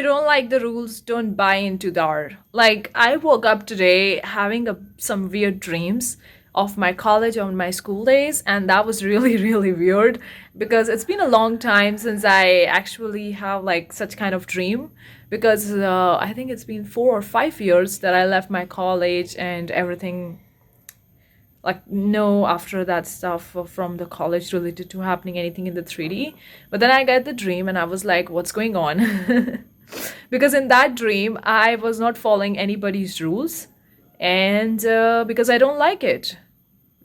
don't like the rules, don't buy into that. Like, I woke up today having some weird dreams of my college or my school days, and that was really, really weird because it's been a long time since I actually have like such kind of dream. Because I think it's been 4 or 5 years that I left my college and everything, like no after that stuff from the college related to happening anything in the 3D. But then I got the dream and I was like, what's going on? Because in that dream I was not following anybody's rules, and because I don't like it,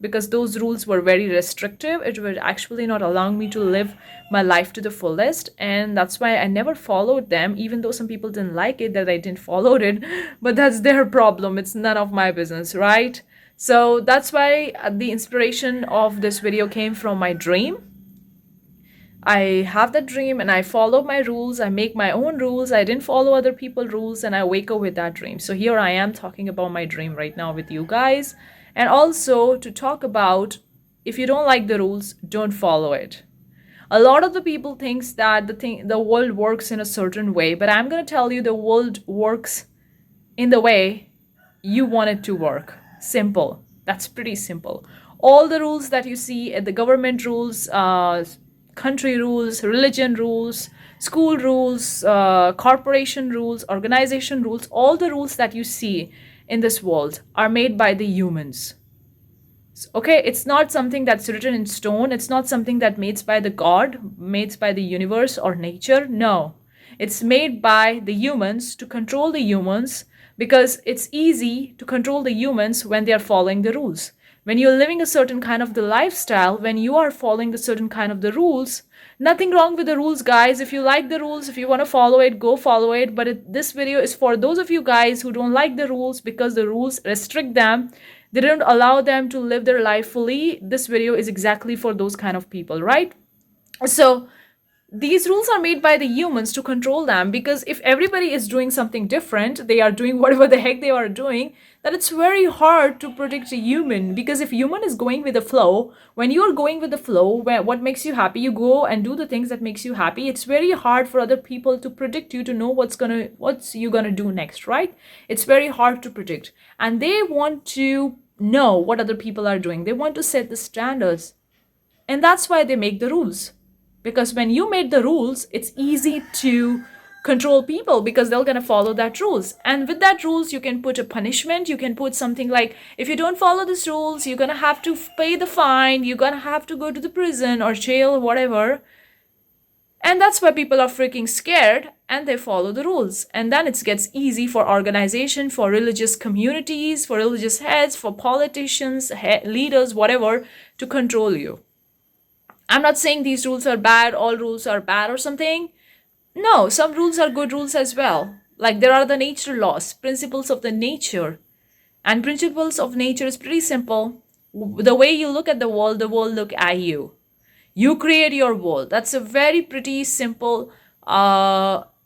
because those rules were very restrictive. It was actually not allowing me to live my life to the fullest, and that's why I never followed them, even though some people didn't like it that I didn't follow it. But that's their problem, it's none of my business, right? So that's why the inspiration of this video came from my dream. I have that dream and I follow my rules. I make my own rules. I didn't follow other people's rules and I wake up with that dream. So here I am talking about my dream right now with you guys. And also to talk about, if you don't like the rules, don't follow it. A lot of the people thinks that the world works in a certain way, but I'm going to tell you the world works in the way you want it to work. Simple. That's pretty simple. All the rules that you see, the government rules, country rules, religion rules, school rules, corporation rules, organization rules, all the rules that you see in this world are made by the humans. Okay, it's not something that's written in stone. It's not something that made by the god, made by the universe or nature. No, it's made by the humans to control the humans, because it's easy to control the humans when they are following the rules. When you're living a certain kind of the lifestyle, when you are following the certain kind of the rules, nothing wrong with the rules, guys. If you like the rules, if you want to follow it, go follow it. But this video is for those of you guys who don't like the rules because the rules restrict them, they don't allow them to live their life fully. This video is exactly for those kind of people, right? So these rules are made by the humans to control them, because if everybody is doing something different, they are doing whatever the heck they are doing, then it's very hard to predict a human. Because if human is going with the flow, when you are going with the flow, where what makes you happy, you go and do the things that makes you happy. It's very hard for other people to predict you, to know what's you gonna do next, right? It's very hard to predict, and they want to know what other people are doing. They want to set the standards, and that's why they make the rules. Because when you made the rules, it's easy to control people, because they're going to follow that rules. And with that rules, you can put a punishment. You can put something like, if you don't follow these rules, you're going to have to pay the fine. You're going to have to go to the prison or jail, whatever. And that's why people are freaking scared and they follow the rules. And then it gets easy for organization, for religious communities, for religious heads, for politicians, leaders, whatever, to control you. I'm not saying these rules are bad, all rules are bad or something. No, some rules are good rules as well. Like there are the nature laws, principles of the nature. And principles of nature is pretty simple. The way you look at the world look at you. You create your world. That's a very pretty simple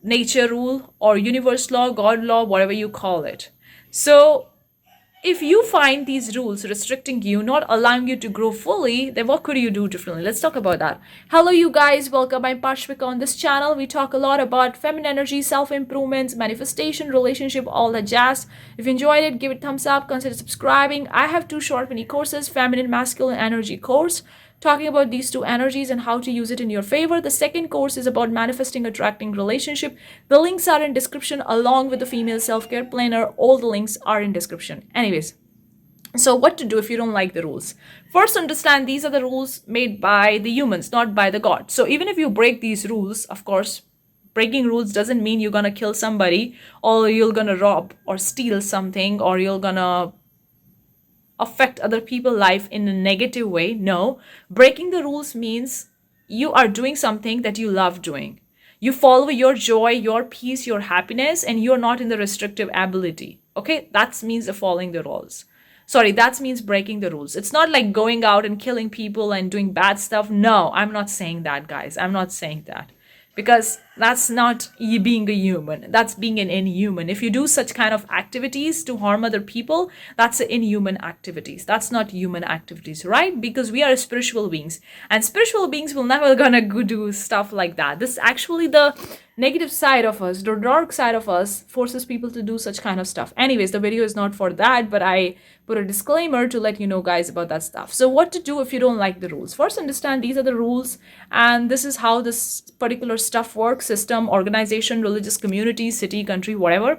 nature rule or universe law, God law, whatever you call it. So if you find these rules restricting you, not allowing you to grow fully, then what could you do differently? Let's talk about that. Hello, you guys. Welcome. I'm Pashvika. On this channel, we talk a lot about feminine energy, self-improvement, manifestation, relationship, all that jazz. If you enjoyed it, give it a thumbs up. Consider subscribing. I have 2 short mini courses, Feminine Masculine Energy course, talking about these 2 energies and how to use it in your favor. The second course is about manifesting, attracting relationship. The links are in description, along with the female self-care planner. All the links are in description. Anyways, so what to do if you don't like the rules? First, understand these are the rules made by the humans, not by the god. So even if you break these rules, of course, breaking rules doesn't mean you're gonna kill somebody, or you're gonna rob or steal something, or you're gonna affect other people's life in a negative way. No, breaking the rules means you are doing something that you love doing. You follow your joy, your peace, your happiness, and you're not in the restrictive ability. Okay, that means following the rules. Sorry, that means breaking the rules. It's not like going out and killing people and doing bad stuff. No, I'm not saying that, guys. I'm not saying that. Because That's not being a human. That's being an inhuman. If you do such kind of activities to harm other people, that's inhuman activities. That's not human activities, right? Because we are spiritual beings, and spiritual beings will never gonna go do stuff like that. This is actually the negative side of us, the dark side of us forces people to do such kind of stuff. Anyways, the video is not for that, but I put a disclaimer to let you know guys about that stuff. So what to do if you don't like the rules? First, understand these are the rules, and this is how this particular stuff works: system, organization, religious community, city, country, whatever.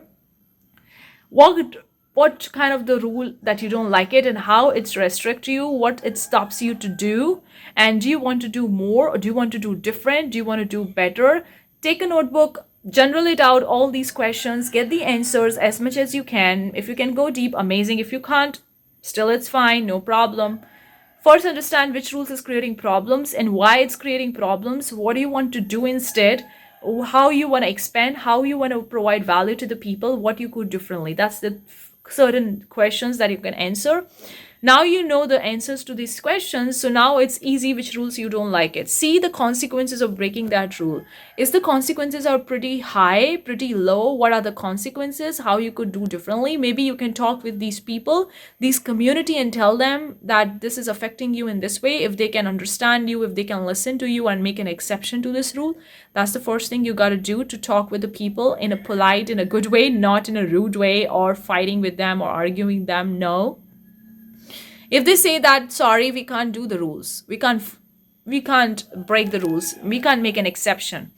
What kind of the rule that you don't like it, and how it's restrict you, what it stops you to do, and do you want to do more, or do you want to do different, do you want to do better? Take a notebook, general it out, all these questions, get the answers as much as you can. If you can go deep, amazing. If you can't, still it's fine, no problem. First, understand which rules is creating problems and why it's creating problems. What do you want to do instead? How you want to expand, how you want to provide value to the people, what you could differently. That's the certain questions that you can answer. Now you know the answers to these questions, so now it's easy which rules you don't like it. See the consequences of breaking that rule. Is the consequences are pretty high, pretty low? What are the consequences? How you could do differently? Maybe you can talk with these people, these community, and tell them that this is affecting you in this way. If they can understand you, if they can listen to you and make an exception to this rule, that's the first thing you got to do, to talk with the people in a polite, in a good way, not in a rude way or fighting with them or arguing them. No. If they say that, sorry, we can't do the rules, we can't break the rules, we can't make an exception,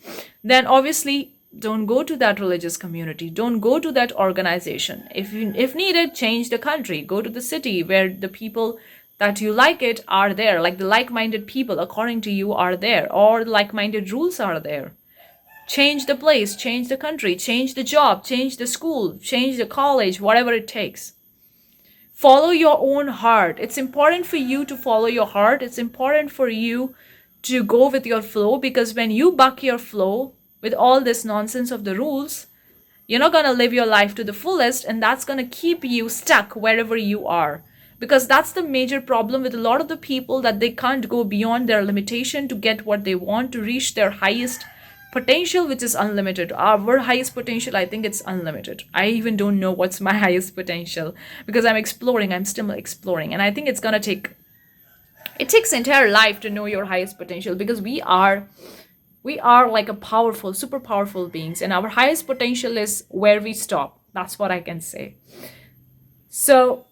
then obviously don't go to that religious community, don't go to that organization. If needed, change the country, go to the city where the people that you like it are there, like the like-minded people according to you are there, or like-minded rules are there. Change the place, change the country, change the job, change the school, change the college, whatever it takes. Follow your own heart. It's important for you to follow your heart. It's important for you to go with your flow, because when you buck your flow with all this nonsense of the rules, you're not going to live your life to the fullest, and that's going to keep you stuck wherever you are. Because that's the major problem with a lot of the people, that they can't go beyond their limitation to get what they want, to reach their highest potential, which is unlimited. Our highest potential, I think it's unlimited. I even don't know what's my highest potential, because I'm exploring, I'm still exploring, and I think it's gonna take, it takes entire life to know your highest potential, because we are like a powerful, super powerful beings, and our highest potential is where we stop. That's what I can say. So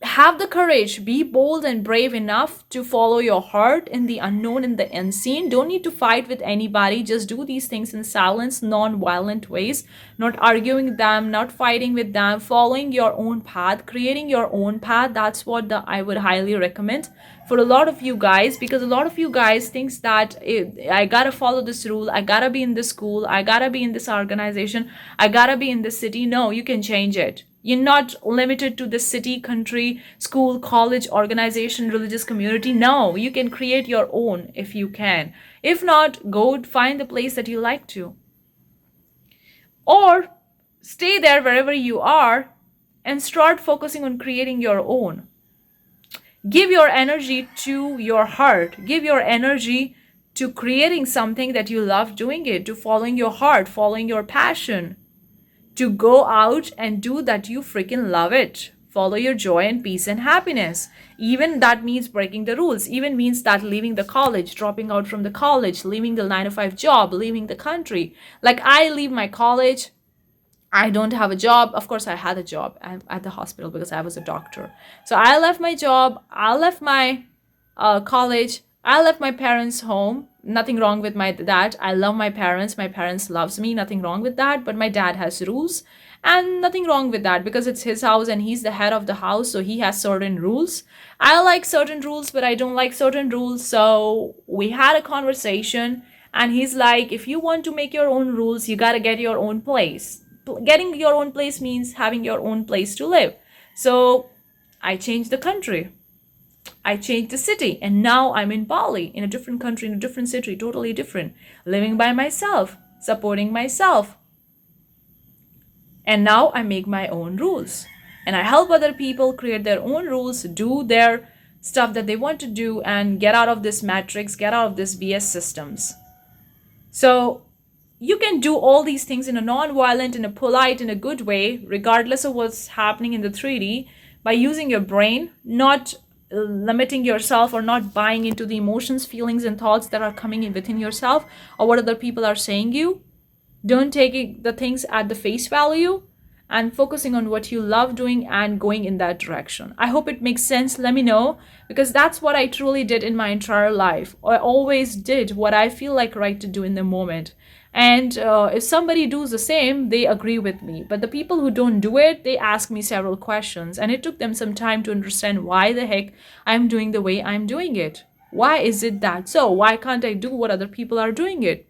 have the courage, be bold and brave enough to follow your heart in the unknown, in the unseen. Don't need to fight with anybody, just do these things in silence, non-violent ways, not arguing with them, not fighting with them, following your own path, creating your own path. That's what I would highly recommend for a lot of you guys, because a lot of you guys thinks that I gotta follow this rule, I gotta be in this school, I gotta be in this organization, I gotta be in this city. No, you can change it. You're not limited to the city, country, school, college, organization, religious community. No, you can create your own if you can. If not, go find the place that you like to. Or stay there wherever you are and start focusing on creating your own. Give your energy to your heart. Give your energy to creating something that you love doing it, to following your heart, following your passion. To go out and do that you freaking love it. Follow your joy and peace and happiness. Even that means breaking the rules. Even means that leaving the college, dropping out from the college, leaving the 9 to 5 job, leaving the country. Like I leave my college. I don't have a job. Of course, I had a job at the hospital because I was a doctor. So I left my job. I left my college. I left my parents' home. Nothing wrong with my dad. I love my parents. My parents loves me. Nothing wrong with that. But my dad has rules, and nothing wrong with that, because it's his house and he's the head of the house, so he has certain rules. I like certain rules, but I don't like certain rules. So we had a conversation, and he's like, if you want to make your own rules, you got to get your own place. Getting your own place means having your own place to live. So I changed the country. I changed the city, and now I'm in Bali, in a different country, in a different city, totally different, living by myself, supporting myself. And now I make my own rules, and I help other people create their own rules, do their stuff that they want to do, and get out of this matrix, get out of this BS systems. So you can do all these things in a non-violent, in a polite, in a good way, regardless of what's happening in the 3D, by using your brain, not limiting yourself or not buying into the emotions, feelings, and thoughts that are coming in within yourself or what other people are saying you. Don't take the things at the face value, and focusing on what you love doing and going in that direction. I hope it makes sense. Let me know, because that's what I truly did in my entire life. I always did what I feel like right to do in the moment. And if somebody does the same, they agree with me. But the people who don't do it, they ask me several questions. And it took them some time to understand why the heck I'm doing the way I'm doing it. Why is it that so? Why can't I do what other people are doing it?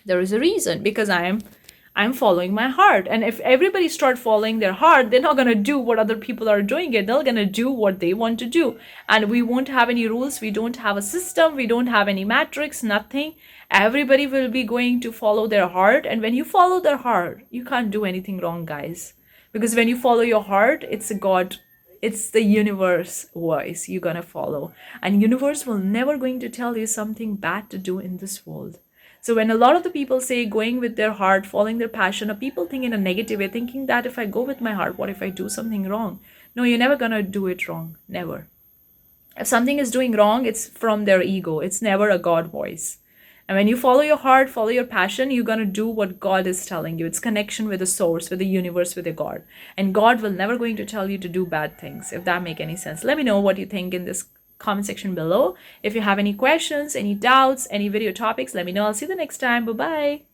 There is a reason, because I'm following my heart. And if everybody start following their heart, they're not going to do what other people are doing it. They're going to do what they want to do, and we won't have any rules. We don't have a system. We don't have any metrics, nothing. Everybody will be going to follow their heart. And when you follow their heart, you can't do anything wrong, guys, because when you follow your heart, it's a God, it's the universe voice you're gonna follow. And universe will never going to tell you something bad to do in this world. So when a lot of the people say going with their heart, following their passion, or people think in a negative way, thinking that if I go with my heart, what if I do something wrong? No, you're never gonna do it wrong. Never. If something is doing wrong, it's from their ego. It's never a God voice. And when you follow your heart, follow your passion, you're going to do what God is telling you. It's connection with the source, with the universe, with the God. And God will never going to tell you to do bad things, if that make any sense. Let me know what you think in this comment section below. If you have any questions, any doubts, any video topics, let me know. I'll see you the next time. Bye-bye.